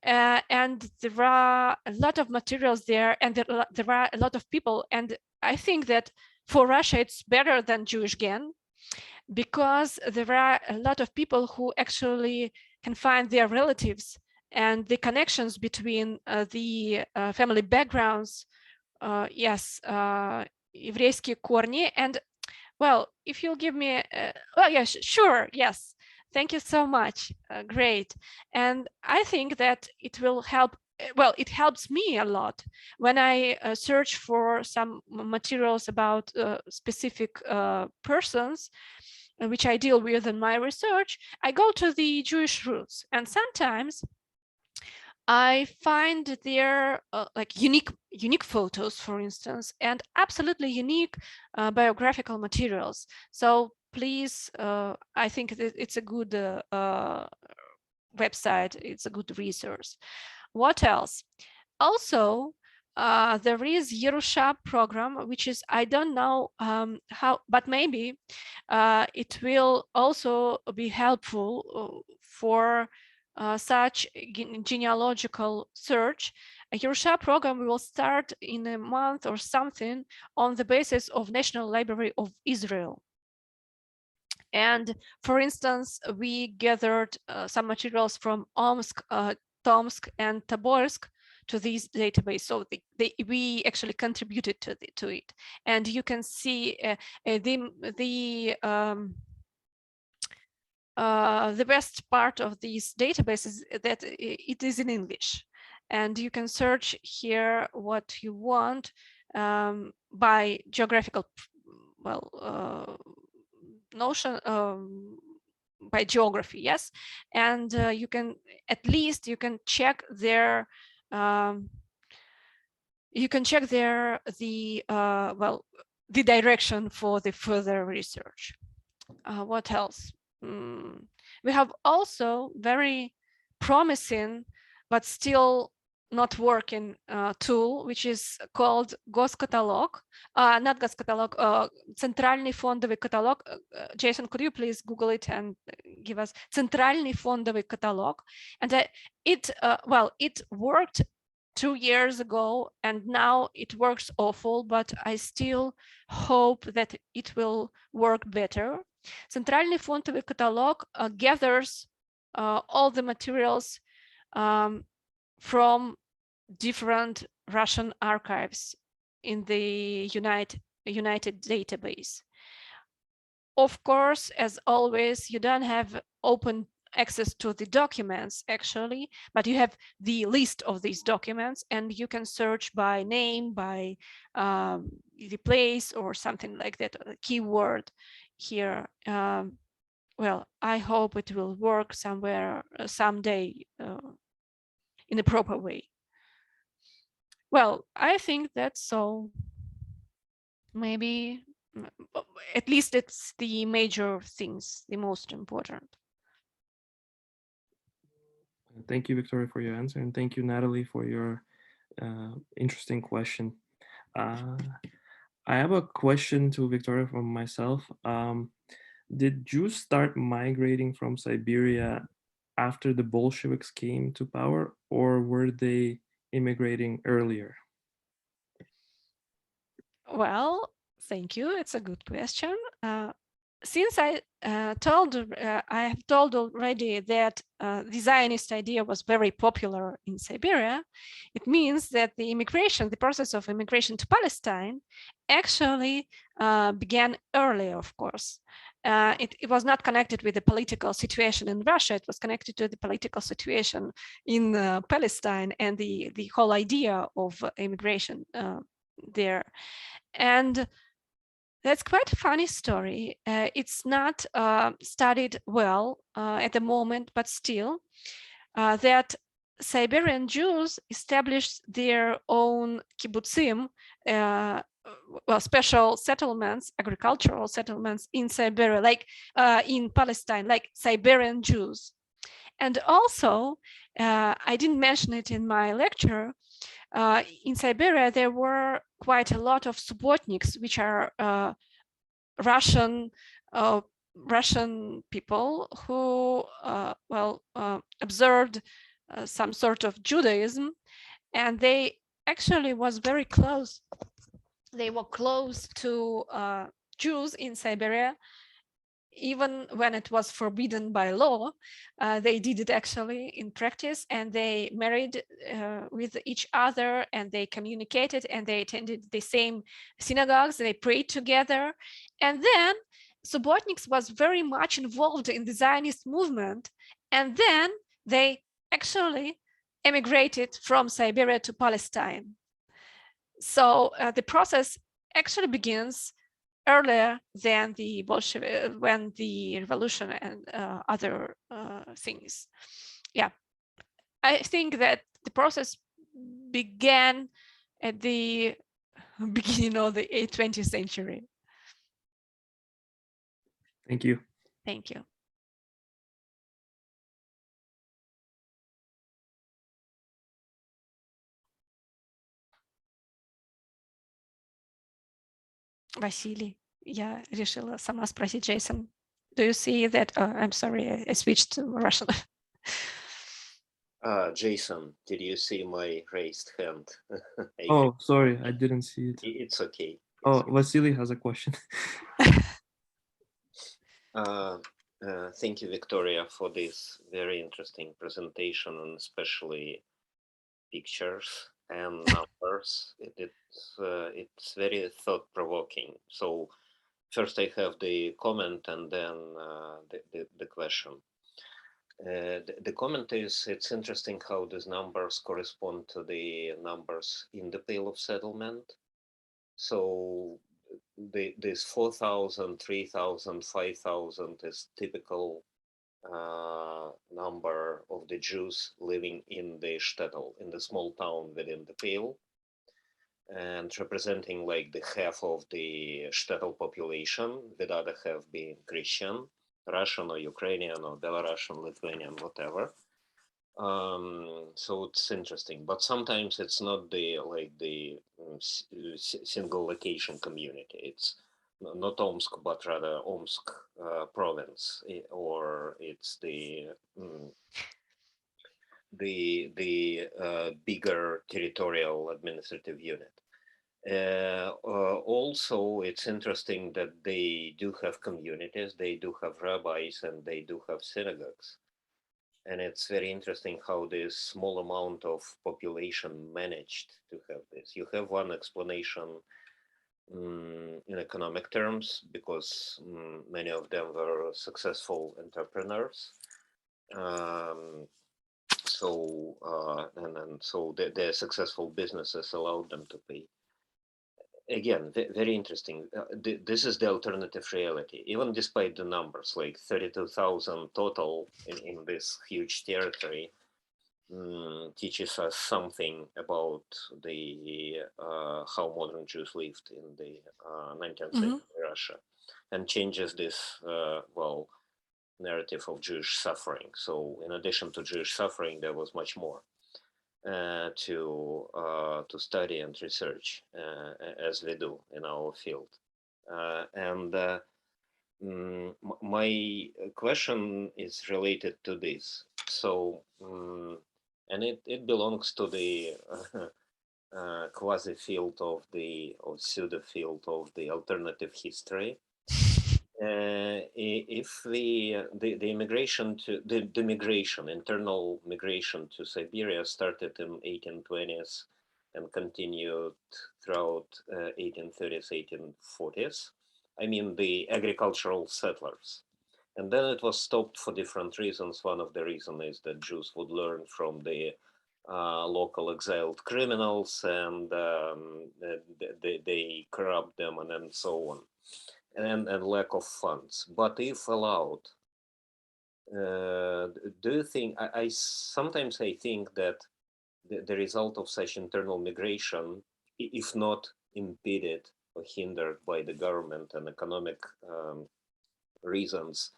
and there are a lot of materials there, and there are a lot of people, and I think that for Russia it's better than Jewish Gen, because there are a lot of people who actually can find their relatives and the connections between the family backgrounds. Yes, еврейские корни. And well, if you'll give me, well, yes, sure, yes. Thank you so much. Great. And I think that it will help. Well, it helps me a lot when I search for some materials about specific persons, which I deal with in my research. I go to the Jewish roots, and sometimes I find their like unique photos, for instance, and absolutely unique biographical materials. So please, I think it's a good website. It's a good resource. What else? Also, there is Yerusha program, which is, I don't know how, but maybe it will also be helpful for such genealogical search. A Yerusha program will start in a month or something on the basis of National Library of Israel. And for instance, we gathered some materials from Omsk, Tomsk, and Tobolsk to this database. So we actually contributed to it. And you can see the best part of these databases is that it is in English, and you can search here what you want by geographical, well, notion, by geography, yes, and you can at least check their well, the direction for the further research. What else? We have also very promising but still not working tool, which is called Goskatalog, not Goskatalog, Центральный фондовый каталог. Jason, could you please Google it and give us Центральный фондовый каталог? And well, it worked 2 years ago, and now it works awful, but I still hope that it will work better. Центральный фондовый каталог gathers all the materials from different Russian archives in the United database. Of course, as always, you don't have open access to the documents actually, but you have the list of these documents, and you can search by name, by the place or something like that, a keyword here. Well, I hope it will work somewhere someday in a proper way. Well, I think that's all. Maybe at least it's the major things, the most important.
Thank you, Victoria, for your answer, and thank you, Natalie, for your interesting question. I have a question to Victoria from myself. Did Jews start migrating from Siberia after the Bolsheviks came to power, or were they immigrating earlier?
Well, thank you. It's a good question. Since I have told already that the Zionist idea was very popular in Siberia, it means that the process of immigration to Palestine actually began earlier, of course. It was not connected with the political situation in Russia. It was connected to the political situation in Palestine and the whole idea of immigration there. And that's quite a funny story. It's not studied well at the moment, but still, that Siberian Jews established their own kibbutzim, well, special settlements, agricultural settlements in Siberia, like in Palestine, like Siberian Jews. And also, I didn't mention it in my lecture, in Siberia, there were quite a lot of subotniks, which are Russian people who, observed some sort of Judaism, and they actually was very close. They were close to Jews in Siberia, even when it was forbidden by law. They did it actually in practice, and they married with each other, and they communicated, and they attended the same synagogues, they prayed together. And then Subotniks was very much involved in the Zionist movement, and then they actually emigrated from Siberia to Palestine. So the process actually begins earlier than the Bolshevik, when the revolution and other things. Yeah, I think that the process began at the beginning of the 20th century.
Thank you.
Thank you. Василий, я решила сама спросить Jason. Do you see that? I'm sorry, I switched to Russian.
Jason, did you see my raised hand?
Oh, sorry, I didn't see it.
It's okay.
Oh, Vasily has a question.
Thank you, Victoria, for this very interesting presentation, and especially pictures and numbers. It's very thought-provoking. So first I have the comment and then the question. The comment is, it's interesting how these numbers correspond to the numbers in the Pale of Settlement. So this 4,000, 3,000, 5,000 is typical number of the Jews living in the shtetl, in the small town within the Pale, and representing like the half of the shtetl population, with other half being Christian, Russian or Ukrainian or Belarusian, Lithuanian, whatever. So it's interesting, but sometimes it's not the single location community. It's not Omsk, but rather Omsk province, or it's the bigger territorial administrative unit. Also, it's interesting that they do have communities, they do have rabbis, and they do have synagogues. And it's very interesting how this small amount of population managed to have this. You have one explanation in economic terms, because many of them were successful entrepreneurs. So their successful businesses allowed them to pay. Again, very interesting. This is the alternative reality, even despite the numbers, like 32,000 total in this huge territory, teaches us something about the how modern Jews lived in the 19th century Russia, and changes this narrative of Jewish suffering. So in addition to Jewish suffering, there was much more to study and research, as we do in our field. My question is related to this. So, and it belongs to the quasi field of or pseudo field of the alternative history. If the immigration to the migration, internal migration to Siberia started in 1820s and continued throughout 1830s, 1840s, I mean the agricultural settlers. And then it was stopped for different reasons. One of the reasons is that Jews would learn from the local exiled criminals, and they corrupt them, and then so on. And lack of funds. But if allowed, do you think, sometimes I think that the result of such internal migration, if not impeded or hindered by the government and economic reasons,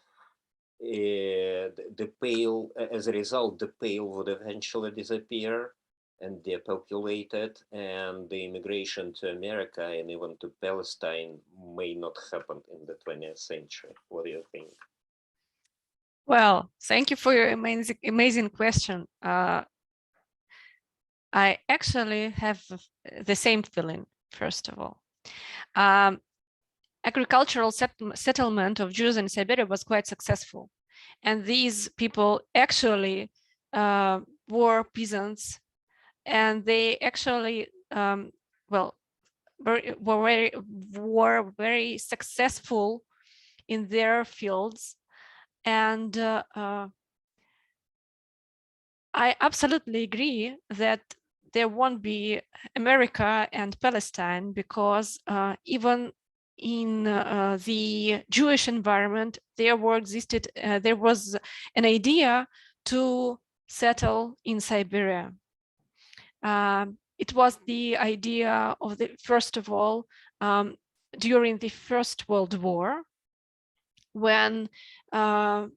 the Pale, as a result, the Pale would eventually disappear and depopulated, and the immigration to America and even to Palestine may not happen in the 20th century. What do you think?
Well, thank you for your amazing question. I actually have the same feeling, first of all. Agricultural settlement of Jews in Siberia was quite successful. And these people actually were peasants, and they actually, were very successful in their fields. And I absolutely agree that there won't be America and Palestine, because even in the Jewish environment, there was an idea to settle in Siberia. It was the idea of first of all, during the First World War, when the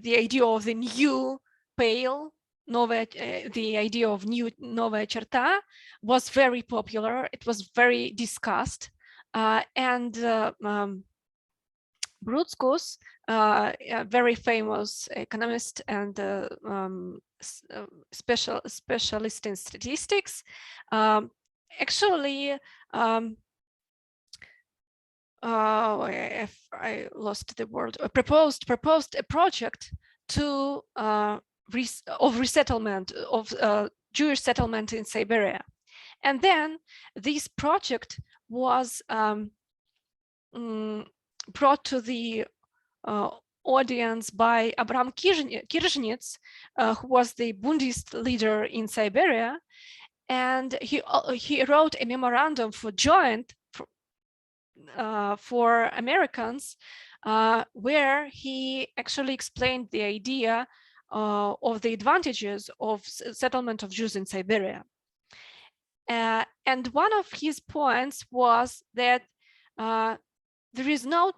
idea of the new Pale, the idea of new Novaya Cherta was very popular. It was very discussed, and Brutskus, a very famous economist and specialist in statistics, actually I lost the word. Proposed a project to of resettlement of Jewish settlement in Siberia, and then this project was brought to the audience by Abram Kirzhnits, who was the Bundist leader in Siberia, and he wrote a memorandum for joint for Americans, where he actually explained the idea of the advantages of settlement of Jews in Siberia. And one of his points was that there is no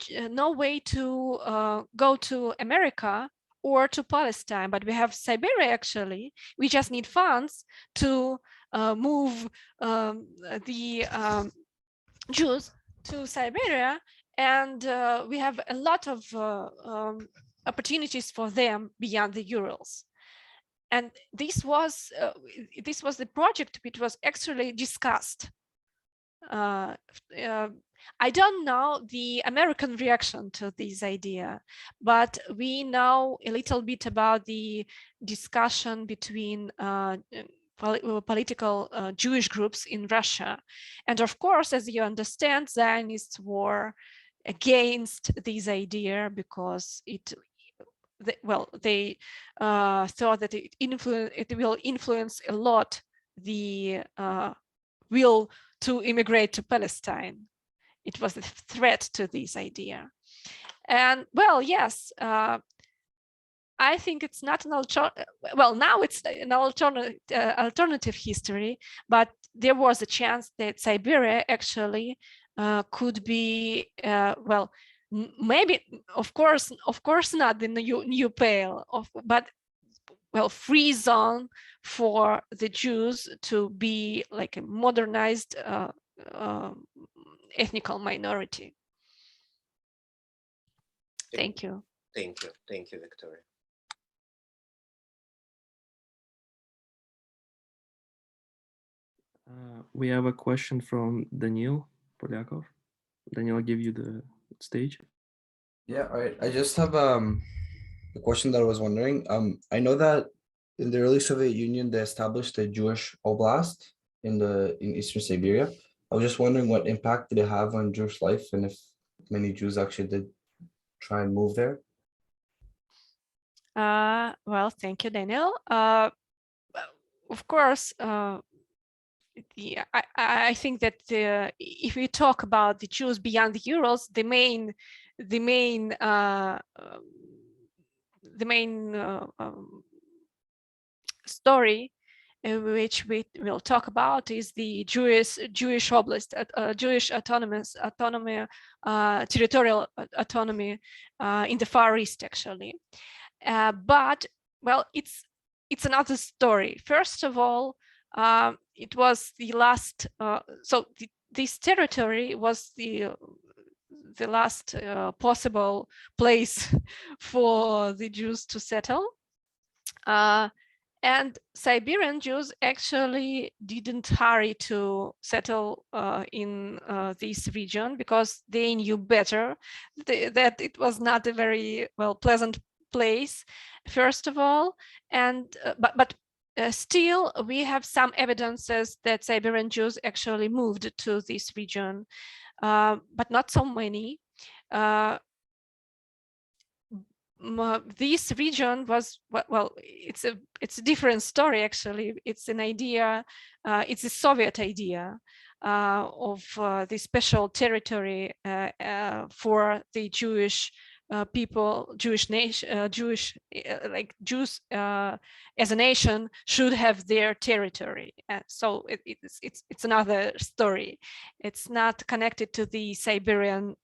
way to go to America or to Palestine, but we have Siberia actually. We just need funds to move the Jews to Siberia, and we have a lot of opportunities for them beyond the Urals. And this was the project which was actually discussed. I don't know the American reaction to this idea, but we know a little bit about the discussion between political Jewish groups in Russia. And of course, as you understand, Zionists were against this idea because they thought that it will influence a lot the will to immigrate to Palestine. It was a threat to this idea. And well, yes, I think it's not an well, now it's an alternative history, but there was a chance that Siberia actually could be, well, maybe, of course not the new Pale, but well, free zone for the Jews to be like a modernized ethnical minority. Thank you.
Thank you, Victoria.
We have a question from Daniil Polyakov. Daniil, I'll give you the stage.
Yeah, all right. I just have a question that I was wondering. I know that in the early Soviet Union, they established a Jewish oblast in Eastern Siberia. I was just wondering what impact did it have on Jewish life, and if many Jews actually did try and move there.
Well, thank you, Daniel. Of course, yeah, I think that if we talk about the Jews beyond the Urals, the main story which we will talk about, is the Jewish oblast, Jewish autonomy, territorial autonomy in the Far East, actually. But well, it's another story. First of all, it was the last. This territory was the last possible place for the Jews to settle. And Siberian Jews actually didn't hurry to settle in this region because they knew better that it was not a very pleasant place, first of all. And but still, we have some evidences that Siberian Jews actually moved to this region, but not so many. This region was, well, it's a different story, actually. It's an idea, it's a Soviet idea of the special territory for the Jewish people, Jewish nation, like Jews as a nation should have their territory. So it's another story. It's not connected to the Siberian,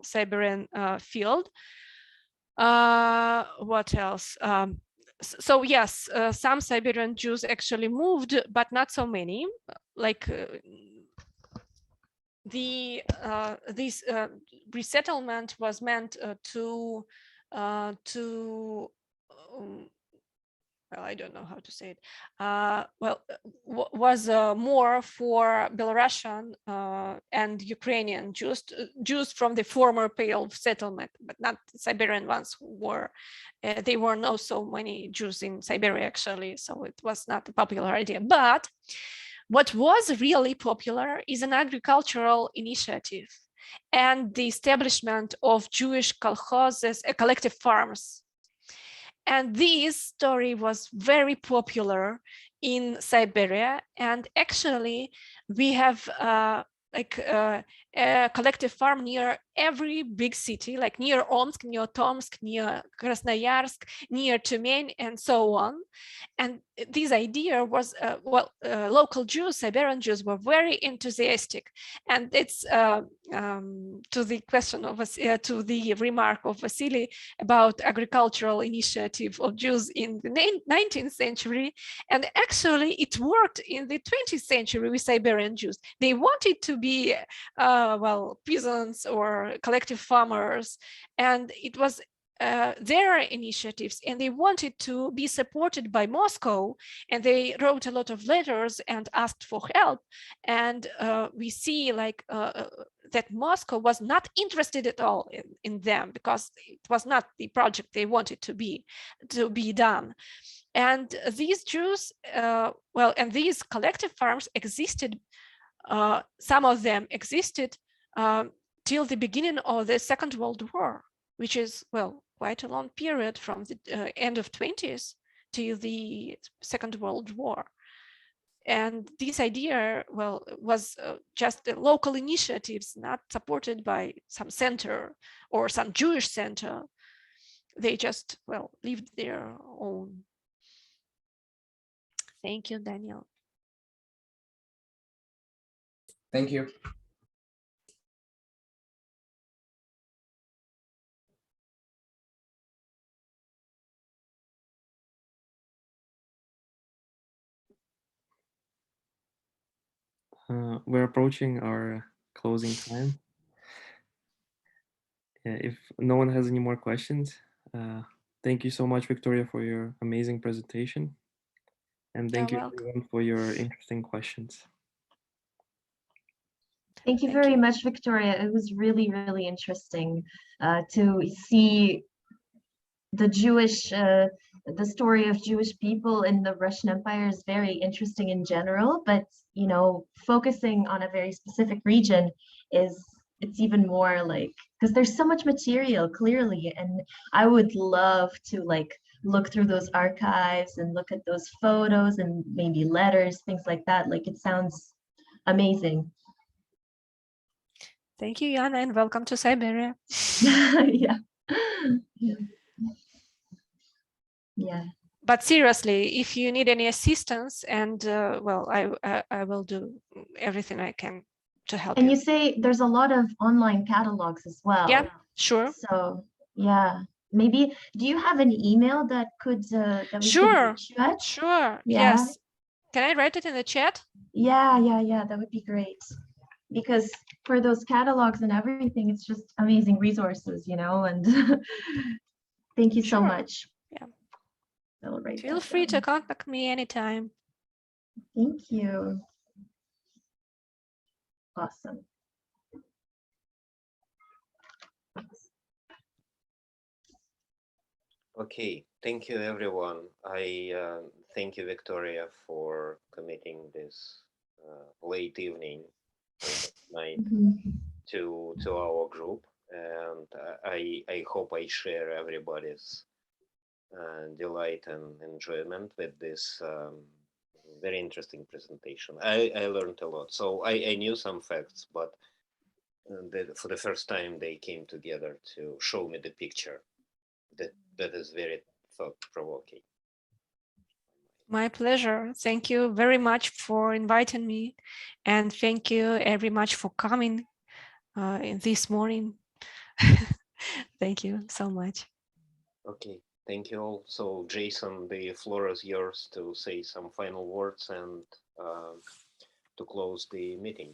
Siberian field. What else? So yes, some Siberian Jews actually moved, but not so many. Like this resettlement was meant to well, I don't know how to say it. Was more for Belarusian and Ukrainian Jews from the former Pale settlement, but not Siberian ones who were. There were not so many Jews in Siberia, actually, so it was not a popular idea. But what was really popular is an agricultural initiative and the establishment of Jewish kolkhozes, collective farms. And this story was very popular in Siberia. And actually, we have a collective farm near every big city, like near Omsk, near Tomsk, near Krasnoyarsk, near Tyumen, and so on. And this idea was, local Jews, Siberian Jews, were very enthusiastic. And it's to the question of to the remark of Vasily about agricultural initiative of Jews in the 19th century. And actually, it worked in the 20th century with Siberian Jews. They wanted to be peasants or collective farmers, and it was their initiatives, and they wanted to be supported by Moscow, and they wrote a lot of letters and asked for help. And we see like that Moscow was not interested at all in them, because it was not the project they wanted to be done. And these Jews, and these collective farms existed. Some of them existed till the beginning of the Second World War, which is, quite a long period from the end of 20s to the Second World War. And this idea, was just local initiatives, not supported by some center or some Jewish center. They just, lived their own. Thank you, Daniel.
Thank you.
We're approaching our closing time. If no one has any more questions, thank you so much, Victoria, for your amazing presentation. And thank you everyone for your interesting questions.
Thank you very much, Victoria. It was really, really interesting to see the the story of Jewish people in the Russian Empire is very interesting in general, but focusing on a very specific region it's even more like, because there's so much material clearly, and I would love to look through those archives and look at those photos and maybe letters, things like that. Like, it sounds amazing.
Thank you, Yana, and welcome to Siberia.
Yeah. Yeah.
but seriously, if you need any assistance, and well, I will do everything I can to help
And
you.
you say there's a lot of online catalogs as well.
Yeah, sure.
So yeah, maybe do you have an email that could that we could
Sure,
reach you at?
sure.
Yeah.
Yes. Can I write it in the chat?
Yeah, that would be great. Because for those catalogs and everything, it's just amazing resources, you know, and thank you so
Sure.
much.
Yeah.
I'll write
Feel
that
free to
down.
contact me anytime.
Thank you. Awesome.
Okay, thank you, everyone. I thank you, Victoria, for committing this late evening, night
Mhm.
to our group, and I hope I share everybody's delight and enjoyment with this very interesting presentation. I learned a lot. So I knew some facts, but for the first time they came together to show me the picture. That is very thought-provoking.
My pleasure. Thank you very much for inviting me, and thank you very much for coming this morning. Thank you so much.
Okay, thank you all. So Jason, the floor is yours to say some final words and to close the meeting.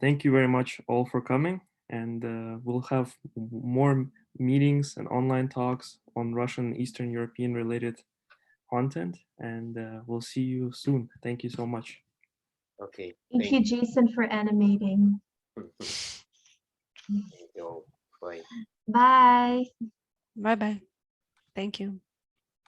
Thank you very much all for coming, and we'll have more meetings and online talks on Russian Eastern European related content, and we'll see you soon. Thank you so much.
Okay.
Thank you, Jason, for animating.
Thank you all. Bye.
Bye.
Bye-bye. Thank you.